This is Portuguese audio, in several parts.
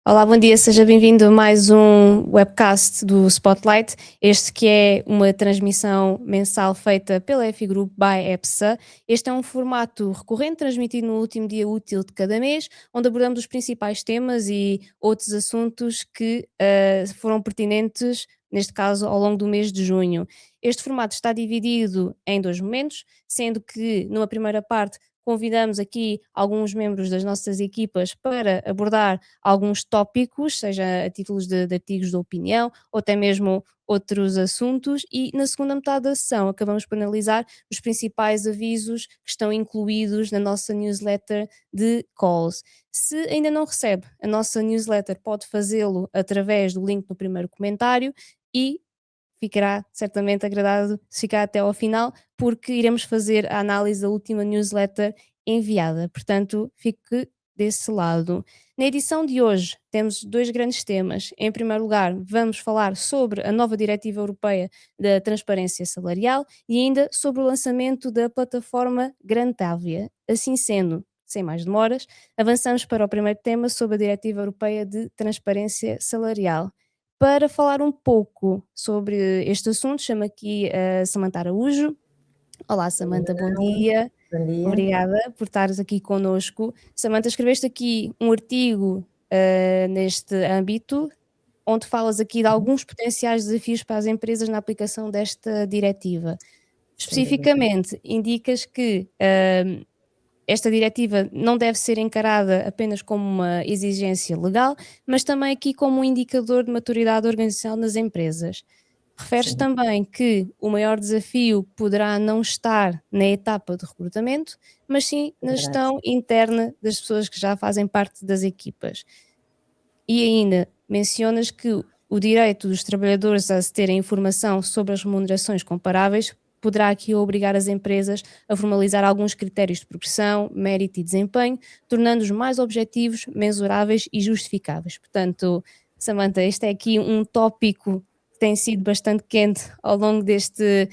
Olá, bom dia, seja bem-vindo a mais um webcast do Spotlight. Este que é uma transmissão mensal feita pela F Group by EPSA. Este é um formato recorrente, transmitido no último dia útil de cada mês, onde abordamos os principais temas e outros assuntos que foram pertinentes, neste caso, ao longo do mês de junho. Este formato está dividido em dois momentos, sendo que numa primeira parte convidamos aqui alguns membros das nossas equipas para abordar alguns tópicos, seja a títulos de artigos de opinião ou até mesmo outros assuntos, e na segunda metade da sessão acabamos por analisar os principais avisos que estão incluídos na nossa newsletter de calls. Se ainda não recebe a nossa newsletter, pode fazê-lo através do link no primeiro comentário e ficará certamente agradado se ficar até ao final, porque iremos fazer a análise da última newsletter enviada. Portanto, fique desse lado. Na edição de hoje temos dois grandes temas. Em primeiro lugar, vamos falar sobre a nova Diretiva Europeia da Transparência Salarial e ainda sobre o lançamento da plataforma Grantávia. Assim sendo, sem mais demoras, avançamos para o primeiro tema sobre a Diretiva Europeia de Transparência Salarial. Para falar um pouco sobre este assunto, chamo aqui a Samantha Araújo. Olá, Samantha, bom dia. Bom dia. Obrigada por estares aqui connosco. Samantha, escreveste aqui um artigo neste âmbito, onde falas aqui de alguns potenciais desafios para as empresas na aplicação desta diretiva. Sem dúvida. Especificamente, indicas que esta diretiva não deve ser encarada apenas como uma exigência legal, mas também aqui como um indicador de maturidade organizacional nas empresas. Referes Sim. também que o maior desafio poderá não estar na etapa de recrutamento, mas sim na Verdade. gestão interna das pessoas que já fazem parte das equipas. E ainda mencionas que o direito dos trabalhadores a se terem informação sobre as remunerações comparáveis poderá aqui obrigar as empresas a formalizar alguns critérios de progressão, mérito e desempenho, tornando-os mais objetivos, mensuráveis e justificáveis. Portanto, Samantha, este é aqui um tópico que tem sido bastante quente ao longo deste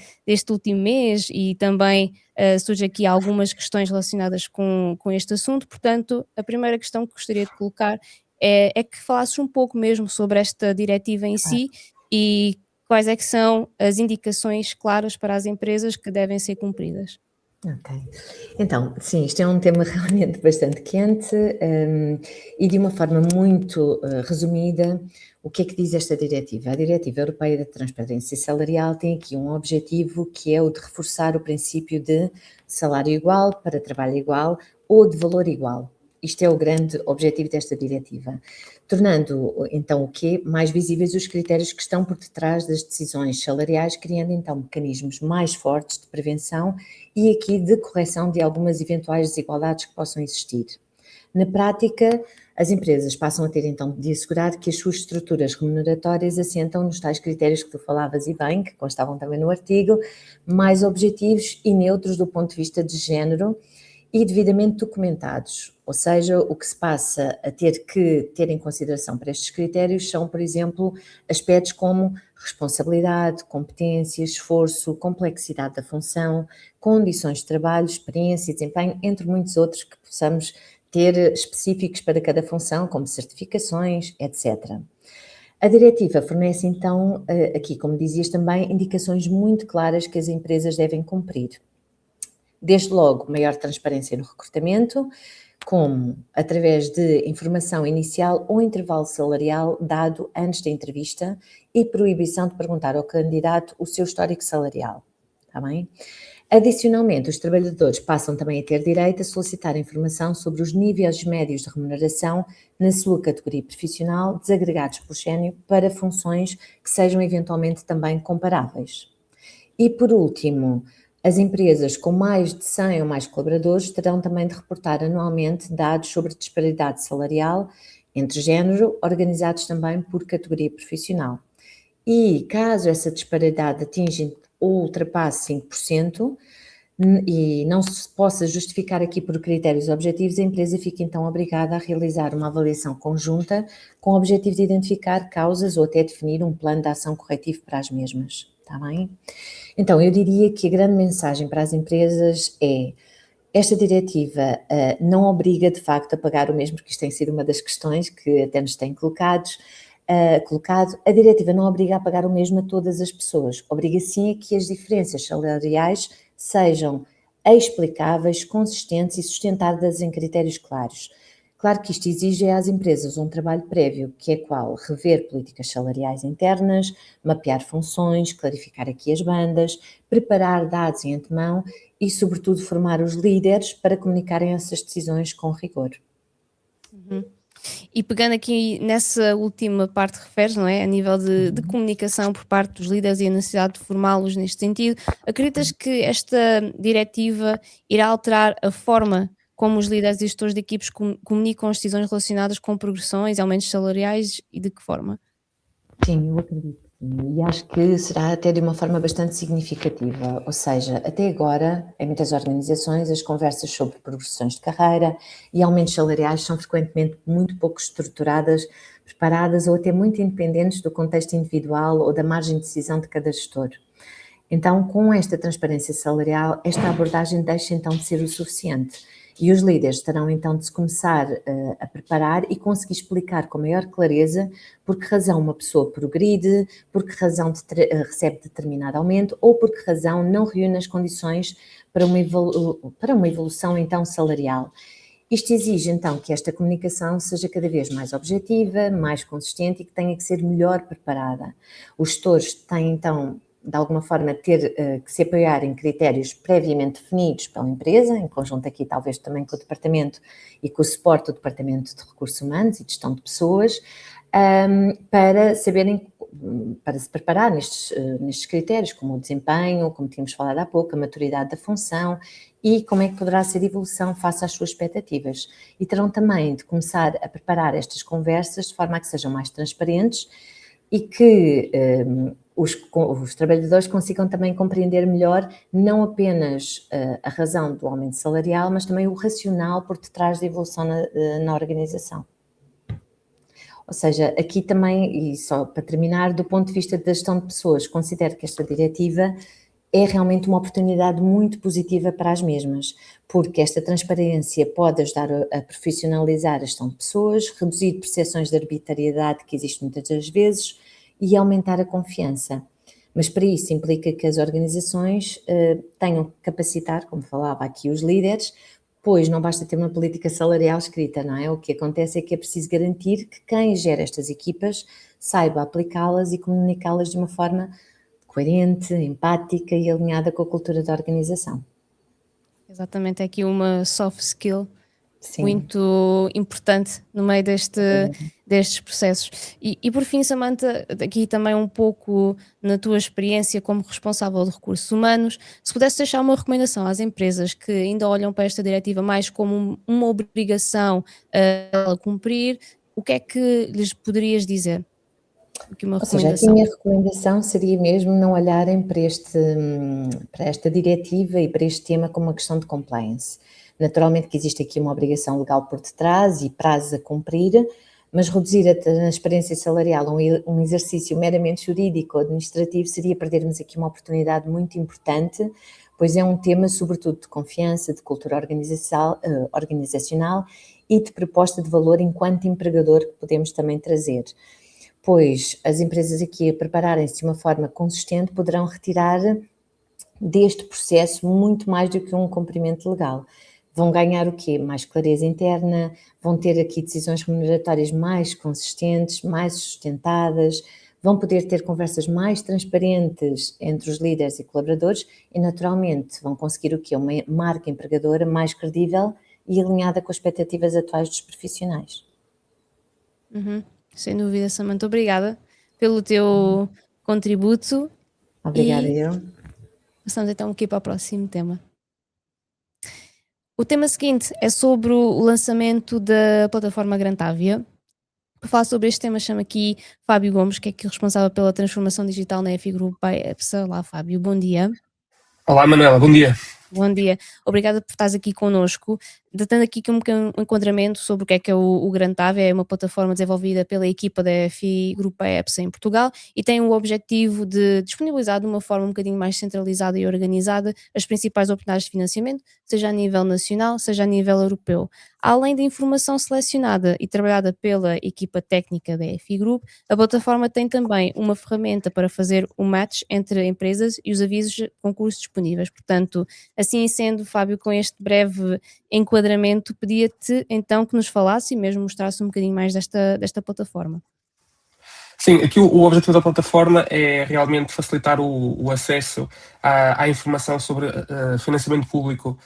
último mês e também surge aqui algumas questões relacionadas com este assunto. Portanto, a primeira questão que gostaria de colocar é que falasses um pouco mesmo sobre esta diretiva em si e quais é que são as indicações claras para as empresas que devem ser cumpridas. Ok. Então, sim, isto é um tema realmente bastante quente, e de uma forma muito resumida, o que é que diz esta diretiva? A Diretiva Europeia da Transparência Salarial tem aqui um objetivo que é o de reforçar o princípio de salário igual para trabalho igual ou de valor igual. Isto é o grande objetivo desta diretiva, tornando então o quê? Mais visíveis os critérios que estão por detrás das decisões salariais, criando então mecanismos mais fortes de prevenção e aqui de correção de algumas eventuais desigualdades que possam existir. Na prática, as empresas passam a ter então de assegurar que as suas estruturas remuneratórias assentam nos tais critérios que tu falavas e bem, que constavam também no artigo, mais objetivos e neutros do ponto de vista de género e devidamente documentados. Ou seja, o que se passa a ter que ter em consideração para estes critérios são, por exemplo, aspectos como responsabilidade, competência, esforço, complexidade da função, condições de trabalho, experiência e desempenho, entre muitos outros que possamos ter específicos para cada função, como certificações, etc. A diretiva fornece então, aqui como dizias também, indicações muito claras que as empresas devem cumprir. Desde logo, maior transparência no recrutamento, como através de informação inicial ou intervalo salarial dado antes da entrevista e proibição de perguntar ao candidato o seu histórico salarial. Está bem? Adicionalmente, os trabalhadores passam também a ter direito a solicitar informação sobre os níveis médios de remuneração na sua categoria profissional, desagregados por género, para funções que sejam eventualmente também comparáveis. E por último, as empresas com mais de 100 ou mais colaboradores terão também de reportar anualmente dados sobre disparidade salarial entre género, organizados também por categoria profissional. E caso essa disparidade atinja ou ultrapasse 5%, e não se possa justificar aqui por critérios objetivos, a empresa fica então obrigada a realizar uma avaliação conjunta com o objetivo de identificar causas ou até definir um plano de ação corretivo para as mesmas. Está bem? Então, eu diria que a grande mensagem para as empresas é Esta diretiva não obriga, de facto, a pagar o mesmo, porque isto tem sido uma das questões que até nos têm colocado. A diretiva não obriga a pagar o mesmo a todas as pessoas, obriga sim a que as diferenças salariais sejam explicáveis, consistentes e sustentadas em critérios claros. Claro que isto exige às empresas um trabalho prévio, que é qual? Rever políticas salariais internas, mapear funções, clarificar aqui as bandas, preparar dados em antemão e, sobretudo, formar os líderes para comunicarem essas decisões com rigor. Uhum. E pegando aqui nessa última parte que referes, não é? A nível de comunicação por parte dos líderes e a necessidade de formá-los neste sentido, acreditas que esta diretiva irá alterar a forma como os líderes e gestores de equipes comunicam as decisões relacionadas com progressões e aumentos salariais e de que forma? Sim, eu acredito que sim, e acho que será até de uma forma bastante significativa, ou seja, até agora, em muitas organizações, as conversas sobre progressões de carreira e aumentos salariais são frequentemente muito pouco estruturadas, preparadas ou até muito independentes do contexto individual ou da margem de decisão de cada gestor. Então, com esta transparência salarial, esta abordagem deixa então de ser o suficiente. E os líderes terão então de se começar a preparar e conseguir explicar com maior clareza por que razão uma pessoa progride, por que razão recebe determinado aumento ou por que razão não reúne as condições para uma evolução então salarial. Isto exige então que esta comunicação seja cada vez mais objetiva, mais consistente e que tenha que ser melhor preparada. Os gestores têm então de alguma forma ter que se apoiar em critérios previamente definidos pela empresa, em conjunto aqui talvez também com o departamento e com o suporte do departamento de recursos humanos e de gestão de pessoas, para saberem, para se preparar nestes critérios, como o desempenho, como tínhamos falado há pouco, a maturidade da função e como é que poderá ser a evolução face às suas expectativas. E terão também de começar a preparar estas conversas de forma a que sejam mais transparentes e que os trabalhadores consigam também compreender melhor não apenas a razão do aumento salarial, mas também o racional por detrás da evolução na organização. Ou seja, aqui também, e só para terminar, do ponto de vista da gestão de pessoas, considero que esta diretiva é realmente uma oportunidade muito positiva para as mesmas, porque esta transparência pode ajudar a profissionalizar a gestão de pessoas, reduzir percepções de arbitrariedade que existem muitas das vezes e aumentar a confiança. Mas para isso implica que as organizações tenham que capacitar, como falava aqui, os líderes, pois não basta ter uma política salarial escrita, não é? O que acontece é que é preciso garantir que quem gera estas equipas saiba aplicá-las e comunicá-las de uma forma coerente, empática e alinhada com a cultura da organização. Exatamente, é aqui uma soft skill Sim. Muito importante no meio destes processos. E por fim, Samantha, aqui também um pouco na tua experiência como responsável de recursos humanos, se pudesse deixar uma recomendação às empresas que ainda olham para esta diretiva mais como uma obrigação a cumprir, o que é que lhes poderias dizer? Aqui uma Ou seja, aqui a minha recomendação seria mesmo não olharem para esta diretiva e para este tema como uma questão de compliance. Naturalmente que existe aqui uma obrigação legal por detrás e prazos a cumprir, mas reduzir a transparência salarial a um exercício meramente jurídico ou administrativo seria perdermos aqui uma oportunidade muito importante, pois é um tema sobretudo de confiança, de cultura organizacional e de proposta de valor enquanto empregador que podemos também trazer. Pois as empresas aqui a prepararem-se de uma forma consistente poderão retirar deste processo muito mais do que um cumprimento legal. Vão ganhar o quê? Mais clareza interna, vão ter aqui decisões remuneratórias mais consistentes, mais sustentadas, vão poder ter conversas mais transparentes entre os líderes e colaboradores e, naturalmente, vão conseguir o quê? Uma marca empregadora mais credível e alinhada com as expectativas atuais dos profissionais. Sem dúvida, Samantha. Obrigada pelo teu contributo. Obrigada, eu. Passamos então aqui para o próximo tema. O tema seguinte é sobre o lançamento da plataforma Grantavia. Para falar sobre este tema, chamo aqui Fábio Gomes, que é aqui responsável pela transformação digital na EFI Group by EPSA. Olá, Fábio, bom dia. Olá, Manuela, bom dia. Bom dia, obrigada por estares aqui connosco. dando aqui um pequeno enquadramento sobre o que é o Grantave, é uma plataforma desenvolvida pela equipa da FI Group by EPSA em Portugal e tem o objetivo de disponibilizar de uma forma um bocadinho mais centralizada e organizada as principais oportunidades de financiamento, seja a nível nacional, seja a nível europeu. Além da informação selecionada e trabalhada pela equipa técnica da FI Group, a plataforma tem também uma ferramenta para fazer o match entre empresas e os avisos de concursos disponíveis. Portanto, assim sendo, Fábio, com este breve enquadramento, pedia-te então que nos falasse e mesmo mostrasse um bocadinho mais desta plataforma. Sim, aqui o objetivo da plataforma é realmente facilitar o acesso à informação sobre financiamento público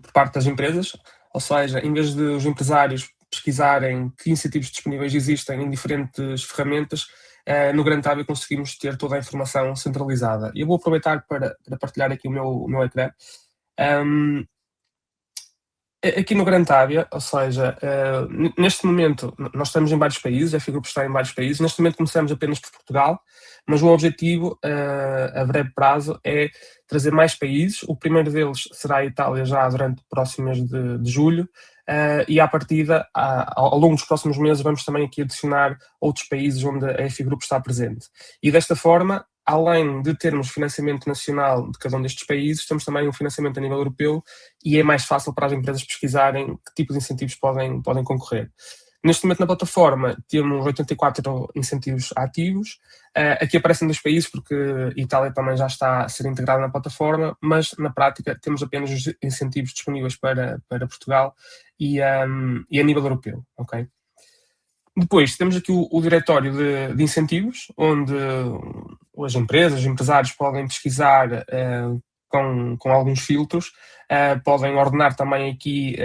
por parte das empresas, ou seja, em vez de os empresários pesquisarem que incentivos disponíveis existem em diferentes ferramentas, no Grantave conseguimos ter toda a informação centralizada. E eu vou aproveitar para partilhar aqui o meu ecrã. Aqui no Grantavia, ou seja, neste momento nós estamos em vários países, a FI-Group está em vários países, neste momento começamos apenas por Portugal, mas o objetivo a breve prazo é trazer mais países. O primeiro deles será a Itália já durante próximos de julho, e à partida, ao longo dos próximos meses, vamos também aqui adicionar outros países onde a FI-Group está presente. E desta forma, além de termos financiamento nacional de cada um destes países, temos também um financiamento a nível europeu e é mais fácil para as empresas pesquisarem que tipo de incentivos podem concorrer. Neste momento na plataforma temos 84 incentivos ativos. Aqui aparecem 2 países porque a Itália também já está a ser integrada na plataforma, mas na prática temos apenas os incentivos disponíveis para Portugal e a nível europeu. Okay? Depois temos aqui o diretório de incentivos, onde as empresas, os empresários podem pesquisar com alguns filtros, podem ordenar também aqui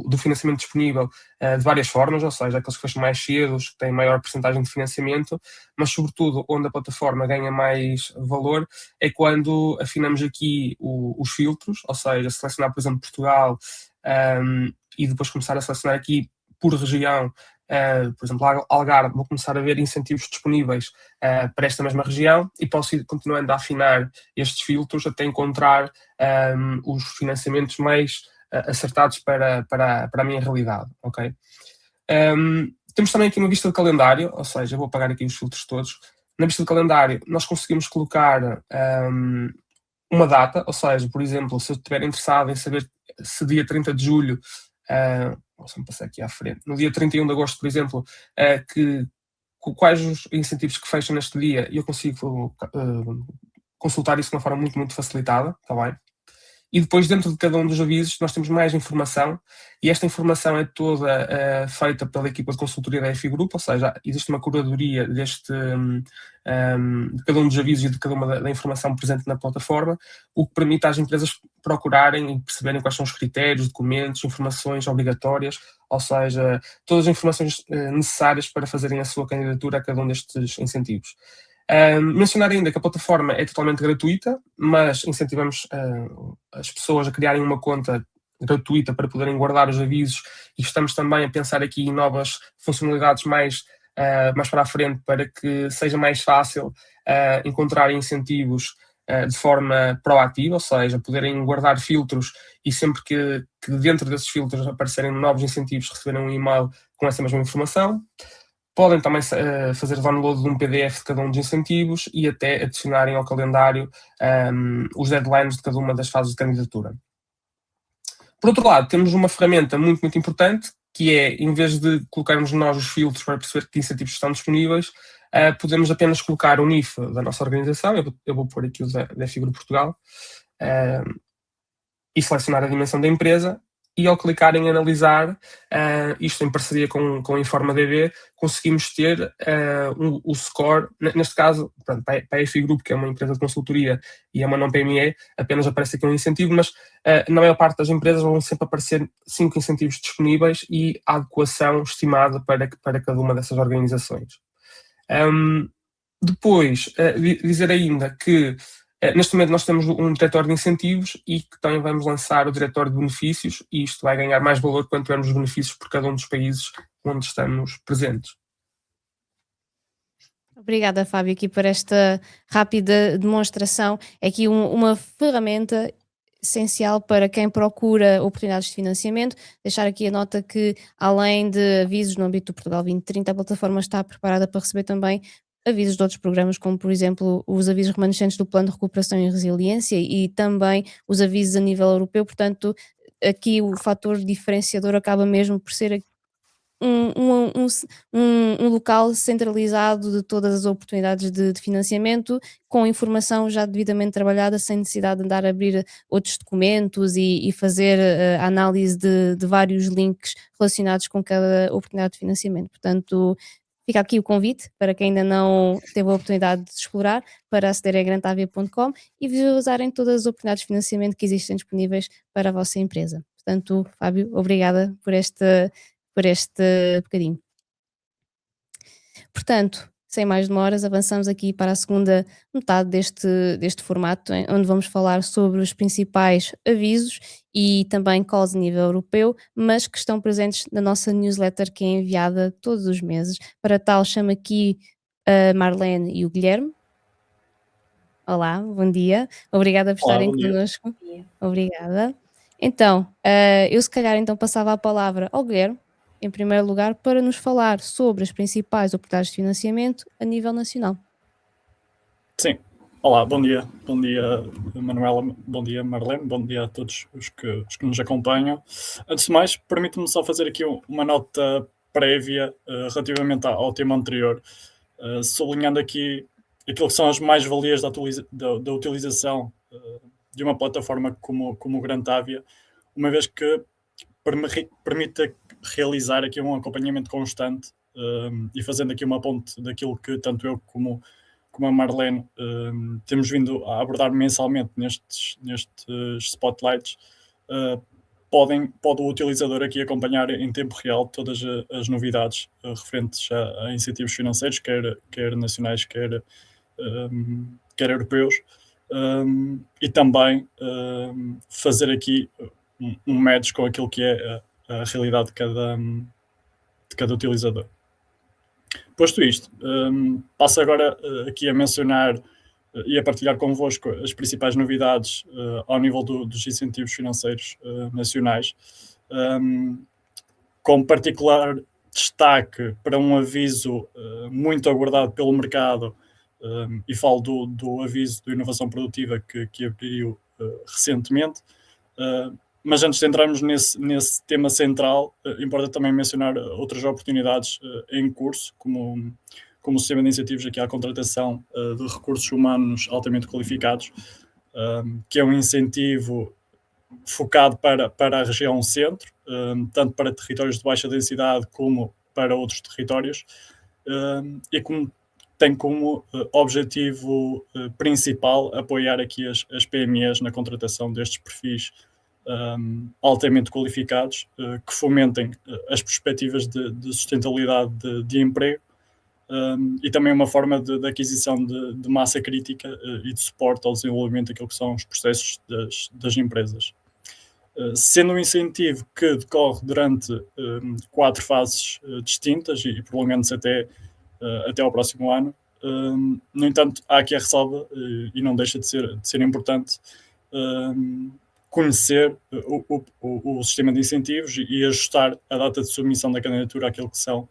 do financiamento disponível de várias formas, ou seja, aqueles que fecham mais cedo, os que têm maior porcentagem de financiamento, mas sobretudo onde a plataforma ganha mais valor é quando afinamos aqui os filtros, ou seja, selecionar, por exemplo, Portugal e depois começar a selecionar aqui por região. Por exemplo, Algarve, vou começar a ver incentivos disponíveis para esta mesma região e posso ir continuando a afinar estes filtros até encontrar os financiamentos mais acertados para a minha realidade. Okay? Temos também aqui uma vista de calendário, ou seja, vou apagar aqui os filtros todos. Na vista de calendário, nós conseguimos colocar uma data, ou seja, por exemplo, se eu estiver interessado em saber se dia 30 de julho posso-me passar aqui à frente. No dia 31 de agosto, por exemplo, quais os incentivos que fecham neste dia, eu consigo consultar isso de uma forma muito, muito facilitada, está bem? E depois, dentro de cada um dos avisos, nós temos mais informação, e esta informação é toda feita pela equipa de consultoria da FI Group, ou seja, existe uma curadoria de cada um dos avisos e de cada uma da informação presente na plataforma, o que permite às empresas procurarem e perceberem quais são os critérios, documentos, informações obrigatórias, ou seja, todas as informações necessárias para fazerem a sua candidatura a cada um destes incentivos. Mencionar ainda que a plataforma é totalmente gratuita, mas incentivamos as pessoas a criarem uma conta gratuita para poderem guardar os avisos e estamos também a pensar aqui em novas funcionalidades mais para a frente para que seja mais fácil encontrar incentivos de forma proativa, ou seja, poderem guardar filtros e sempre que dentro desses filtros aparecerem novos incentivos receberem um e-mail com essa mesma informação. Podem também fazer download de um PDF de cada um dos incentivos e até adicionarem ao calendário os deadlines de cada uma das fases de candidatura. Por outro lado, temos uma ferramenta muito, muito importante, que é, em vez de colocarmos nós os filtros para perceber que incentivos estão disponíveis, podemos apenas colocar o NIF da nossa organização, eu vou pôr aqui o da FI Group Portugal, e selecionar a dimensão da empresa, e ao clicar em analisar, isto em parceria com a InformaDB, conseguimos ter o score, neste caso, pronto, para a FI Group, que é uma empresa de consultoria e é uma não PME, apenas aparece aqui um incentivo, mas na maior parte das empresas vão sempre aparecer 5 incentivos disponíveis e a adequação estimada para cada uma dessas organizações. Depois, dizer ainda que neste momento nós temos um diretório de incentivos e que também vamos lançar o diretório de benefícios e isto vai ganhar mais valor quando tivermos os benefícios por cada um dos países onde estamos presentes. Obrigada, Fábio, aqui por esta rápida demonstração. É aqui uma ferramenta essencial para quem procura oportunidades de financiamento. Deixar aqui a nota que, além de avisos no âmbito do Portugal 2030, a plataforma está preparada para receber também avisos de outros programas, como por exemplo os avisos remanescentes do Plano de Recuperação e Resiliência e também os avisos a nível europeu. Portanto, aqui o fator diferenciador acaba mesmo por ser um, um, um, um local centralizado de todas as oportunidades de financiamento, com informação já devidamente trabalhada, sem necessidade de andar a abrir outros documentos e fazer a análise de vários links relacionados com cada oportunidade de financiamento. Portanto, fica aqui o convite para quem ainda não teve a oportunidade de explorar, para aceder a grantavia.com e visualizarem todas as oportunidades de financiamento que existem disponíveis para a vossa empresa. Portanto, Fábio, obrigada por este bocadinho. Portanto, sem mais demoras, avançamos aqui para a segunda metade deste formato, onde vamos falar sobre os principais avisos e também calls a nível europeu, mas que estão presentes na nossa newsletter, que é enviada todos os meses. Para tal, chamo aqui a Marlene e o Guilherme. Olá, bom dia. Obrigada por estarem connosco. Obrigada. Então, eu se calhar então passava a palavra ao Guilherme, em primeiro lugar, para nos falar sobre as principais oportunidades de financiamento a nível nacional. Sim. Olá, bom dia. Bom dia, Manuela. Bom dia, Marlene. Bom dia a todos os que nos acompanham. Antes de mais, permite-me só fazer aqui uma nota prévia relativamente ao tema anterior, sublinhando aqui aquilo que são as mais-valias da utilização de uma plataforma como o Grantavia, uma vez que permite realizar aqui um acompanhamento constante e fazendo aqui uma ponte daquilo que tanto eu como a Marlene temos vindo a abordar mensalmente nestes spotlights. Pode o utilizador aqui acompanhar em tempo real todas as novidades referentes a incentivos financeiros, quer nacionais, quer europeus, e também fazer aqui um match com aquilo que é a realidade de cada utilizador. Posto isto, passo agora aqui a mencionar e a partilhar convosco as principais novidades ao nível dos incentivos financeiros nacionais, com particular destaque para um aviso muito aguardado pelo mercado, e falo do aviso de inovação produtiva que abriu recentemente. Mas antes de entrarmos nesse tema central, importa também mencionar outras oportunidades em curso, como o sistema de incentivos aqui à contratação de recursos humanos altamente qualificados, que é um incentivo focado para a região centro, tanto para territórios de baixa densidade como para outros territórios, e tem como objetivo principal apoiar aqui as PMEs na contratação destes perfis altamente qualificados, que fomentem as perspectivas de sustentabilidade de emprego, e também uma forma de aquisição de massa crítica e de suporte ao desenvolvimento daquilo que são os processos das empresas. Sendo um incentivo que decorre durante 4 fases distintas e prolongando-se até ao próximo ano. No entanto, há aqui a ressalva, e não deixa de ser importante, conhecer o sistema de incentivos e ajustar a data de submissão da candidatura àquilo que são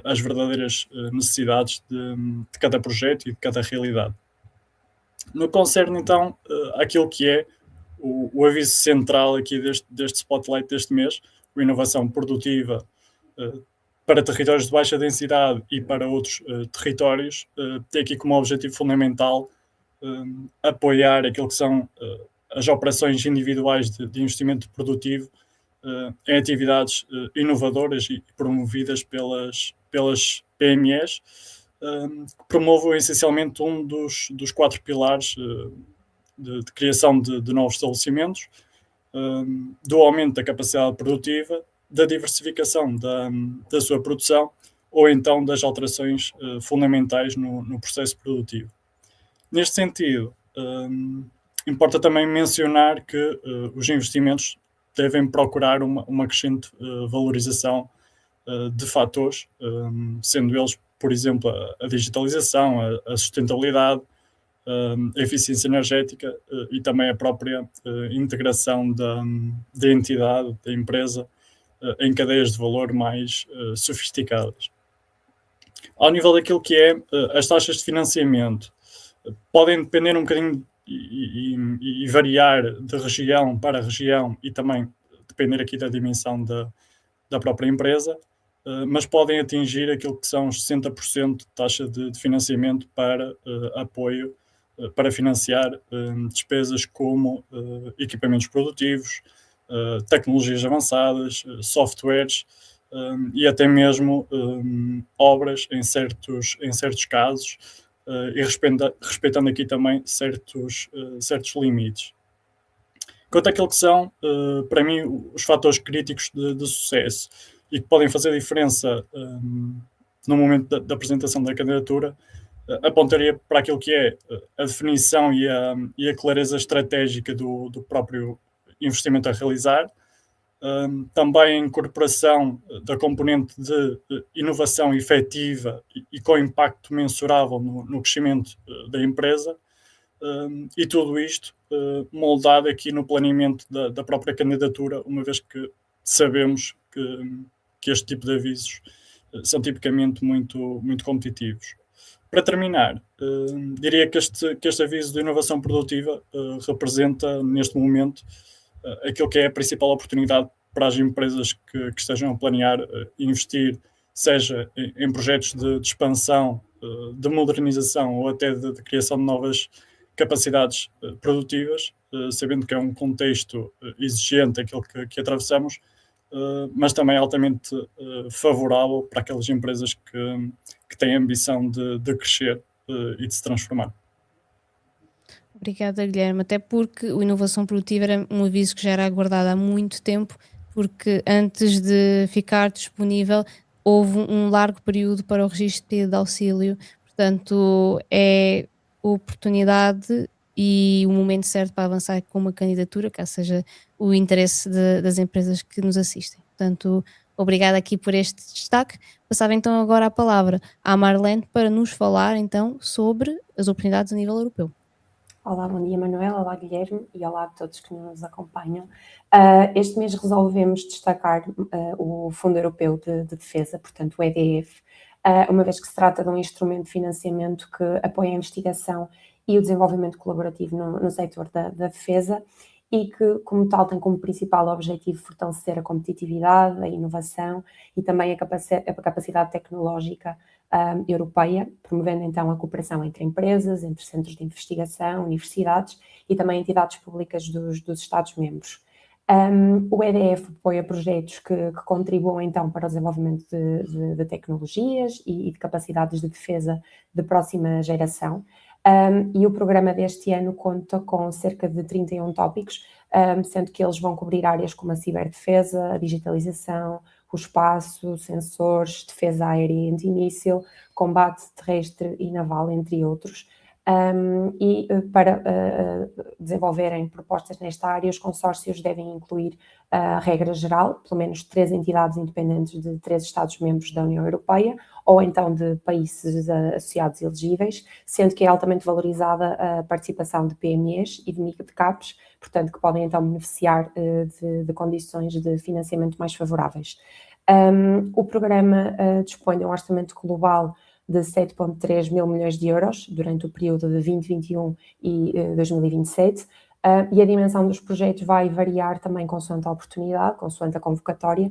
as verdadeiras necessidades de cada projeto e de cada realidade. No que concerne, então, àquilo que é o aviso central aqui deste spotlight deste mês, o Inovação Produtiva para territórios de baixa densidade e para outros territórios, tem aqui como objetivo fundamental apoiar aquilo que são as operações individuais de investimento produtivo em atividades inovadoras e promovidas pelas PMEs, que promovam essencialmente um dos 4 pilares de criação de novos estabelecimentos, do aumento da capacidade produtiva, da diversificação da sua produção ou então das alterações fundamentais no processo produtivo. Neste sentido, importa também mencionar que os investimentos devem procurar uma crescente valorização de fatores, sendo eles, por exemplo, a digitalização, a sustentabilidade, a eficiência energética e também a própria integração da entidade, da empresa, em cadeias de valor mais sofisticadas. Ao nível daquilo que é as taxas de financiamento, podem depender um bocadinho e variar de região para região e também depender aqui da dimensão da própria empresa, mas podem atingir aquilo que são os 60% de taxa de financiamento para apoio, para financiar despesas como equipamentos produtivos, tecnologias avançadas, softwares e até mesmo obras em certos casos, e respeitando aqui também certos limites. Quanto àquilo que são, para mim, os fatores críticos de sucesso e que podem fazer diferença no momento da apresentação da candidatura, apontaria para aquilo que é a definição e a clareza estratégica do próprio investimento a realizar, também a incorporação da componente de inovação efetiva e com impacto mensurável no crescimento da empresa, e tudo isto moldado aqui no planeamento da própria candidatura, uma vez que sabemos que este tipo de avisos são tipicamente muito, muito competitivos. Para terminar, diria que este aviso de inovação produtiva representa, neste momento, aquilo que é a principal oportunidade para as empresas que estejam a planear investir, seja em projetos de expansão, de modernização ou até de criação de novas capacidades produtivas, sabendo que é um contexto exigente aquele que atravessamos, mas também altamente favorável para aquelas empresas que têm a ambição de crescer e de se transformar. Obrigada, Guilherme. Até porque o Inovação Produtiva era um aviso que já era aguardado há muito tempo, porque antes de ficar disponível houve um largo período para o registro de pedido de auxílio. Portanto, é oportunidade e o momento certo para avançar com uma candidatura, caso seja o interesse das empresas que nos assistem. Portanto, obrigada aqui por este destaque. Passava então agora a palavra à Marlene para nos falar então sobre as oportunidades a nível europeu. Olá, bom dia Manuel, olá Guilherme e olá a todos que nos acompanham. Este mês resolvemos destacar o Fundo Europeu de Defesa, portanto o EDF, uma vez que se trata de um instrumento de financiamento que apoia a investigação e o desenvolvimento colaborativo no setor da defesa e que, como tal, tem como principal objetivo fortalecer a competitividade, a inovação e também a capacidade tecnológica europeia, promovendo então a cooperação entre empresas, entre centros de investigação, universidades e também entidades públicas dos Estados-membros. O EDF apoia projetos que contribuam então para o desenvolvimento de tecnologias e de capacidades de defesa de próxima geração. E o programa deste ano conta com cerca de 31 tópicos, sendo que eles vão cobrir áreas como a ciberdefesa, a digitalização, o espaço, sensores, defesa aérea e antimíssil, combate terrestre e naval, entre outros. E para desenvolverem propostas nesta área, os consórcios devem incluir a regra geral, pelo menos 3 entidades independentes de 3 Estados-membros da União Europeia, ou então de países associados elegíveis, sendo que é altamente valorizada a participação de PMEs e de microcaps, portanto que podem então beneficiar de condições de financiamento mais favoráveis. O programa dispõe de um orçamento global de 7,3 mil milhões de euros durante o período de 2021 e 2027, e a dimensão dos projetos vai variar também consoante a oportunidade, consoante a convocatória.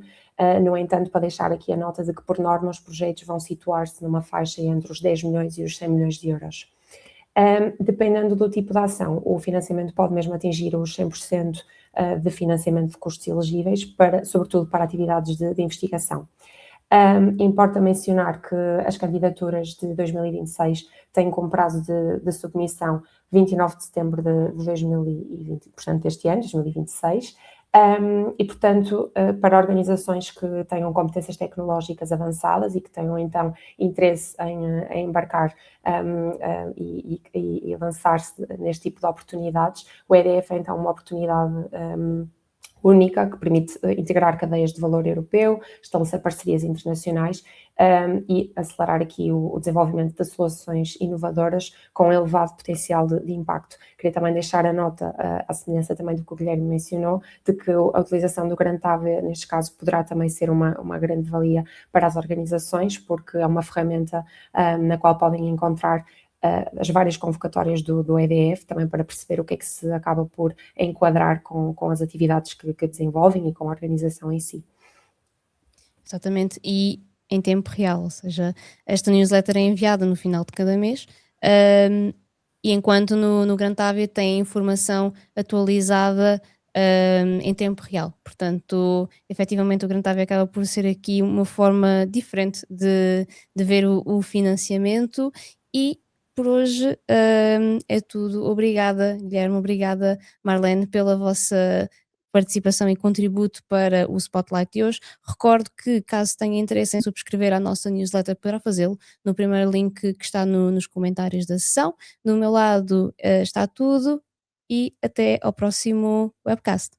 No entanto, para deixar aqui a nota de que, por norma, os projetos vão situar-se numa faixa entre os 10 milhões e os 100 milhões de euros. Dependendo do tipo de ação, o financiamento pode mesmo atingir os 100% de financiamento de custos elegíveis, sobretudo para atividades de investigação. Importa mencionar que as candidaturas de 2026 têm como prazo de submissão 29 de setembro de 2020, portanto deste ano, 2026, e portanto para organizações que tenham competências tecnológicas avançadas e que tenham então interesse em embarcar e lançar-se neste tipo de oportunidades, o EDF é então uma oportunidade única, que permite integrar cadeias de valor europeu, estabelecer parcerias internacionais e acelerar aqui o desenvolvimento de soluções inovadoras com elevado potencial de impacto. Queria também deixar a nota, à semelhança também do que o Guilherme mencionou, de que a utilização do Grantave, neste caso, poderá também ser uma grande valia para as organizações, porque é uma ferramenta na qual podem encontrar as várias convocatórias do EDF, também para perceber o que é que se acaba por enquadrar com as atividades que desenvolvem e com a organização em si. Exatamente, e em tempo real, ou seja, esta newsletter é enviada no final de cada mês, e enquanto no Grantavia tem informação atualizada em tempo real. Portanto, efetivamente o Grantavia acaba por ser aqui uma forma diferente de ver o financiamento. E por hoje é tudo. Obrigada, Guilherme, obrigada, Marlene, pela vossa participação e contributo para o Spotlight de hoje. Recordo que, caso tenha interesse em subscrever a nossa newsletter, poderá fazê-lo no primeiro link que está nos comentários da sessão. Do meu lado está tudo e até ao próximo webcast.